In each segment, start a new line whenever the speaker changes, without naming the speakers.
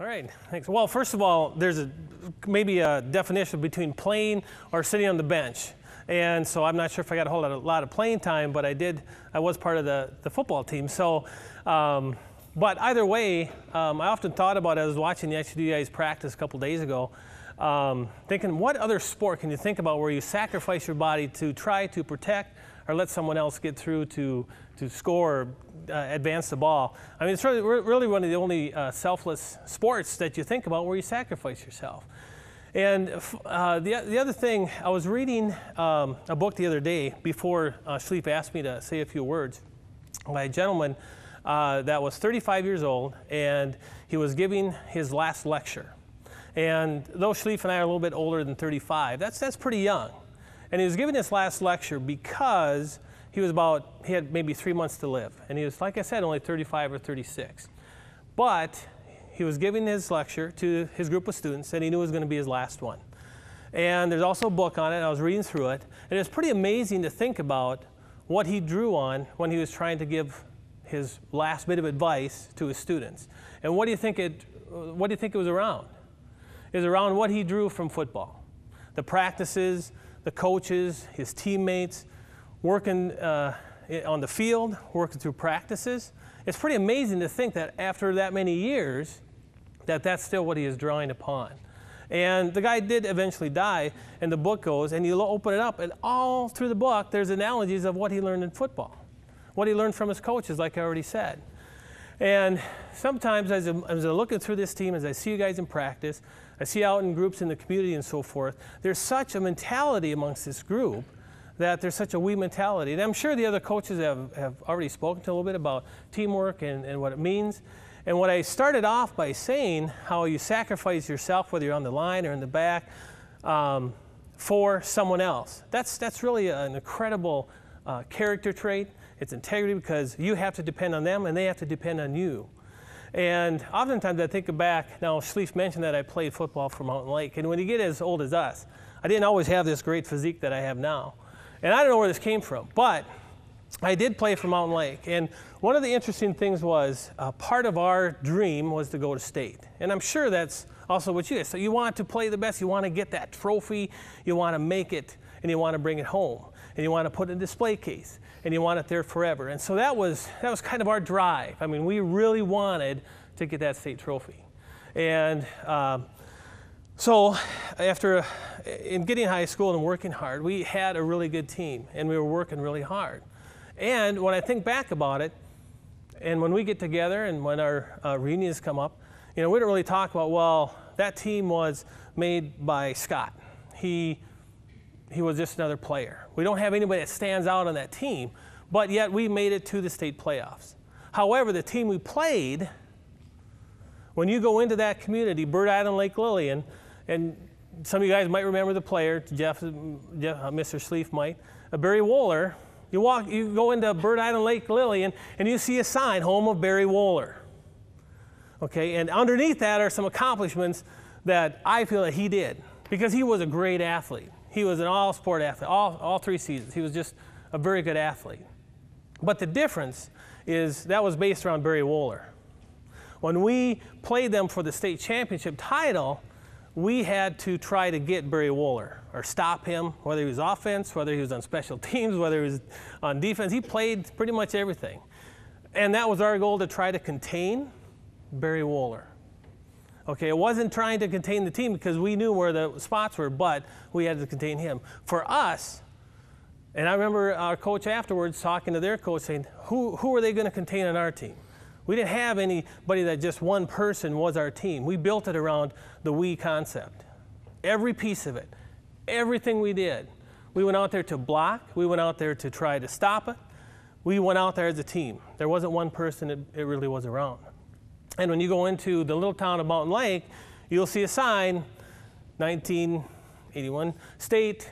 All right, thanks. Well, first of all, there's maybe a definition between playing or sitting on the bench. And so I'm not sure if I got a whole lot of playing time, but I was part of the football team. So, but either way, I often thought about it. I was watching the actually guys practice a couple days ago, thinking what other sport can you think about where you sacrifice your body to try to protect or let someone else get through to score or advance the ball. I mean, it's really one of the only selfless sports that you think about where you sacrifice yourself. And the other thing, I was reading a book the other day before Schlief asked me to say a few words by a gentleman that was 35 years old, and he was giving his last lecture. And though Schlief and I are a little bit older than 35, that's pretty young. And he was giving his last lecture because he had maybe 3 months to live. And he was, like I said, only 35 or 36. But he was giving his lecture to his group of students, and he knew it was going to be his last one. And there's also a book on it, and I was reading through it. And it's pretty amazing to think about what he drew on when he was trying to give his last bit of advice to his students. And what do you think it was around? It was around what he drew from football. The practices, the coaches, his teammates, working on the field, working through practices. It's pretty amazing to think that after that many years, that's still what he is drawing upon. And the guy did eventually die, and the book goes, and you open it up, and all through the book, there's analogies of what he learned in football, what he learned from his coaches, like I already said. And sometimes as I'm looking through this team, as I see you guys in practice, I see out in groups in the community and so forth, there's such a mentality amongst this group that there's such a we mentality. And I'm sure the other coaches have already spoken to a little bit about teamwork and what it means. And what I started off by saying, how you sacrifice yourself, whether you're on the line or in the back, for someone else. That's really an incredible character trait. It's integrity, because you have to depend on them and they have to depend on you. And oftentimes I think back, now Schlief mentioned that I played football for Mountain Lake, and when you get as old as us, I didn't always have this great physique that I have now. And I don't know where this came from, but I did play for Mountain Lake. And one of the interesting things was part of our dream was to go to state. And I'm sure that's also what you guys. So you want to play the best, you want to get that trophy, you want to make it, and you want to bring it home. And you want to put it in a display case, and you want it there forever. And so that was kind of our drive. I mean, we really wanted to get that state trophy. And so after in getting high school and working hard, we had a really good team, and we were working really hard. And when I think back about it, and when we get together and when our reunions come up, we don't really talk about, well, that team was made by Scott. He was just another player. We don't have anybody that stands out on that team, but yet we made it to the state playoffs. However, the team we played, when you go into that community, Bird Island, Lake Lillian, and some of you guys might remember the player, Mr. Schlief might, Barry Wohler. You go into Bird Island, Lake Lillian, and you see a sign, home of Barry Wohler. Okay, and underneath that are some accomplishments that I feel that he did, because he was a great athlete. He was an all-sport athlete, all 3 seasons. He was just a very good athlete. But the difference is that was based around Barry Wohler. When we played them for the state championship title, we had to try to get Barry Wohler or stop him, whether he was offense, whether he was on special teams, whether he was on defense. He played pretty much everything. And that was our goal, to try to contain Barry Wohler. Okay, it wasn't trying to contain the team because we knew where the spots were, but we had to contain him. For us, and I remember our coach afterwards talking to their coach saying, who are they going to contain on our team? We didn't have anybody that just one person was our team. We built it around the we concept. Every piece of it, everything we did. We went out there to block. We went out there to try to stop it. We went out there as a team. There wasn't one person it really was around. And when you go into the little town of Mountain Lake, you'll see a sign, 1981 state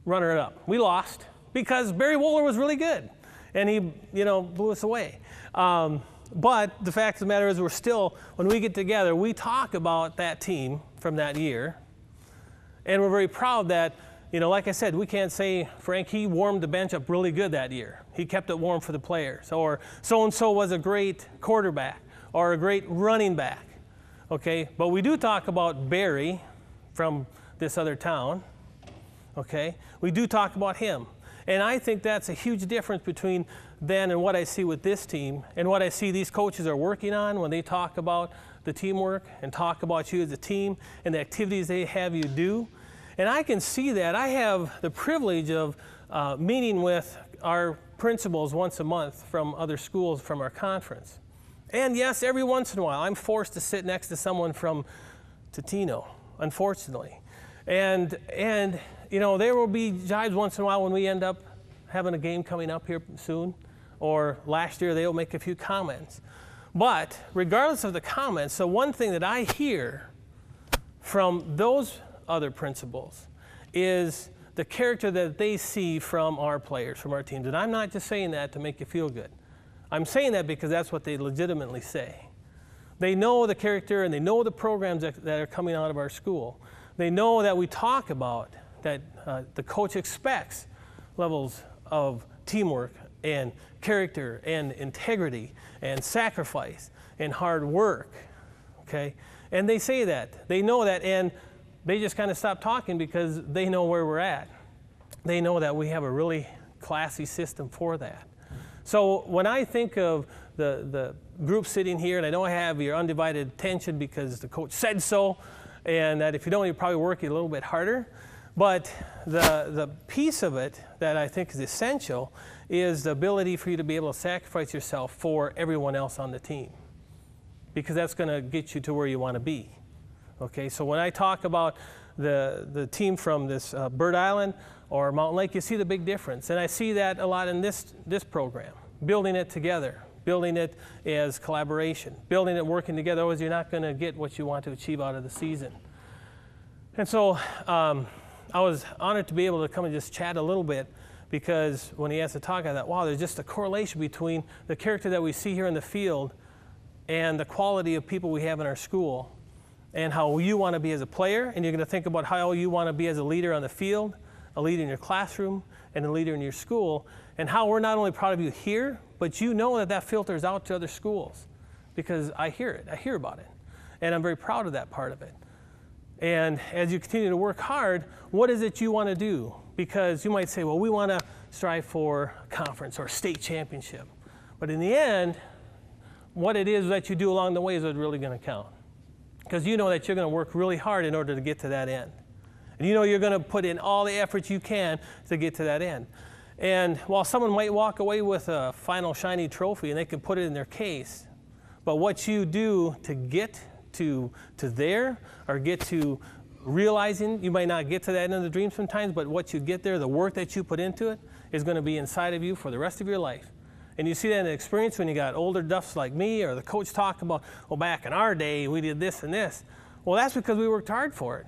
runner-up. We lost because Barry Wohler was really good, and he, blew us away. But the fact of the matter is, we're still, when we get together, we talk about that team from that year, and we're very proud that, like I said, we can't say, Frank, he warmed the bench up really good that year. He kept it warm for the players. Or so-and-so was a great quarterback or a great running back. okay? But we do talk about Barry from this other town, okay? We do talk about him. And I think that's a huge difference between then and what I see with this team and what I see these coaches are working on when they talk about the teamwork and talk about you as a team and the activities they have you do. And I can see that. I have the privilege of meeting with our principals once a month from other schools from our conference. And yes, every once in a while, I'm forced to sit next to someone from Totino, unfortunately. And you know, there will be jibes once in a while when we end up having a game coming up here soon, or last year they'll make a few comments. But regardless of the comments, so one thing that I hear from those other principals is the character that they see from our players, from our teams. And I'm not just saying that to make you feel good. I'm saying that because that's what they legitimately say. They know the character and they know the programs that are coming out of our school. They know that we talk about that the coach expects levels of teamwork and character and integrity and sacrifice and hard work, okay? And they say that. They know that, and they just kind of stop talking because they know where we're at. They know that we have a really classy system for that. So when I think of the group sitting here, and I know I have your undivided attention because the coach said so, and that if you don't, you probably work a little bit harder. But the piece of it that I think is essential is the ability for you to be able to sacrifice yourself for everyone else on the team, because that's going to get you to where you want to be. Okay, so when I talk about the team from this Bird Island or Mountain Lake, you see the big difference. And I see that a lot in this program, building it together, building it as collaboration, building it working together, otherwise you're not going to get what you want to achieve out of the season. And so I was honored to be able to come and just chat a little bit, because when he asked to talk, I thought, wow, there's just a correlation between the character that we see here in the field and the quality of people we have in our school, and how you want to be as a player, and you're going to think about how you want to be as a leader on the field, a leader in your classroom, and a leader in your school, and how we're not only proud of you here, but you know that that filters out to other schools, because I hear it, I hear about it, and I'm very proud of that part of it. And as you continue to work hard, what is it you want to do? Because you might say, well, we want to strive for a conference or a state championship. But in the end, what it is that you do along the way is what's really going to count. Because you know that you're going to work really hard in order to get to that end. And you know you're going to put in all the efforts you can to get to that end. And while someone might walk away with a final shiny trophy and they can put it in their case, but what you do to get to there, or get to realizing, you might not get to that end of the dream sometimes, but what you get there, the work that you put into it, is going to be inside of you for the rest of your life. And you see that in the experience when you got older duffs like me, or the coach talk about, well, back in our day, we did this and this. Well, that's because we worked hard for it.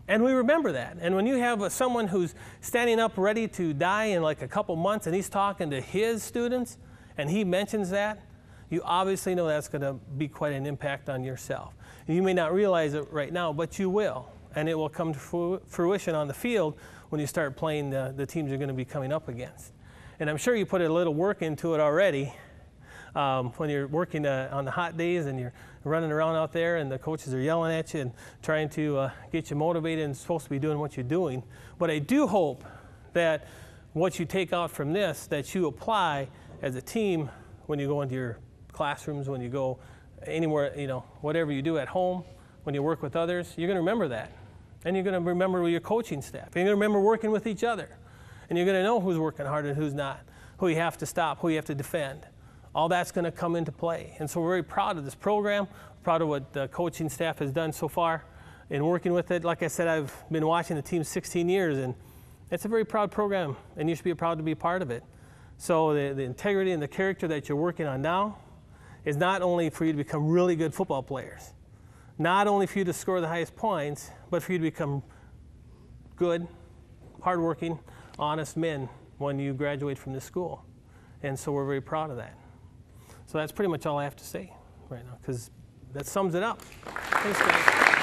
And we remember that. And when you have someone who's standing up ready to die in like a couple months, and he's talking to his students, and he mentions that, you obviously know that's going to be quite an impact on yourself. And you may not realize it right now, but you will. And it will come to fruition on the field when you start playing the teams you're going to be coming up against. And I'm sure you put a little work into it already when you're working on the hot days and you're running around out there and the coaches are yelling at you and trying to get you motivated and supposed to be doing what you're doing. But I do hope that what you take out from this, that you apply as a team when you go into your classrooms, when you go anywhere, you know, whatever you do at home, when you work with others, you're going to remember that. And you're going to remember your coaching staff. And you're going to remember working with each other. And you're going to know who's working hard and who's not, who you have to stop, who you have to defend. All that's going to come into play. And so we're very proud of this program, proud of what the coaching staff has done so far in working with it. Like I said, I've been watching the team 16 years, and it's a very proud program, and you should be proud to be a part of it. So the integrity and the character that you're working on now is not only for you to become really good football players, not only for you to score the highest points, but for you to become good, hardworking, honest men when you graduate from this school. And so we're very proud of that. So that's pretty much all I have to say right now, because that sums it up. Thanks, guys.